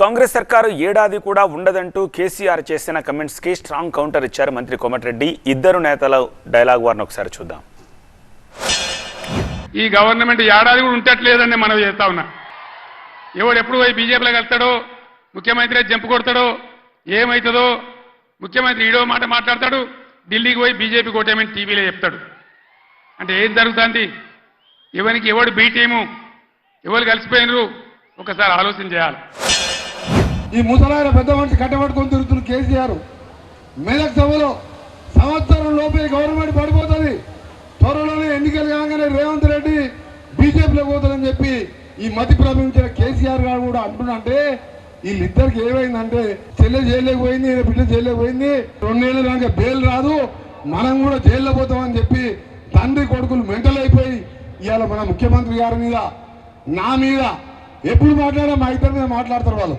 కాంగ్రెస్ సర్కారు ఏడాది కూడా ఉండదంటూ కేసీఆర్ చేసిన కమెంట్స్ కి స్ట్రాంగ్ కౌంటర్ ఇచ్చారు మంత్రి కోమటిరెడ్డి. ఇద్దరు నేతల డైలాగ్ వారిని ఒకసారి చూద్దాం. ఈ గవర్నమెంట్ ఏడాది కూడా ఉంటట్లేదని మనం చేస్తా ఉన్నా. ఎవడు ఎప్పుడు పోయి బీజేపీలో కలుస్తాడో, ముఖ్యమంత్రి జంపు కొడతాడో, ఏమవుతుందో, ముఖ్యమంత్రి ఈడో మాట మాట్లాడతాడు, ఢిల్లీకి పోయి బీజేపీ కోటేమని టీవీలో చెప్తాడు. అంటే ఏం జరుగుతుంది? ఎవరికి ఎవడు బీ టీము, ఎవరు కలిసిపోయినరు ఒకసారి ఆలోచన చేయాలి. ఈ ముసలాయన పెద్ద మనిషి కట్టబట్టుకొని తిరుగుతున్న కేసీఆర్ మెదక్ సభలో సంవత్సరం లోపే గవర్నమెంట్ పడిపోతుంది, త్వరలోనే ఎన్నికలు కాగానే రేవంత్ రెడ్డి బీజేపీలో పోతారని చెప్పి ఈ మతి ప్రవహించిన కేసీఆర్ గారు కూడా అంటున్నంటే వీళ్ళిద్దరికి ఏమైందంటే చెల్లె జైల్లోకి పోయింది, బిడ్డ జైల్లోకి పోయింది, 2 నెలలు కనుక బెయిల్ రాదు, మనం కూడా జైల్లో పోతామని చెప్పి తండ్రి కొడుకులు మెంటల్ అయిపోయి ఇవాళ మన ముఖ్యమంత్రి గారి మీద, నా మీద ఎప్పుడు మాట్లాడా మా ఇద్దరి మీద మాట్లాడతారు వాళ్ళు.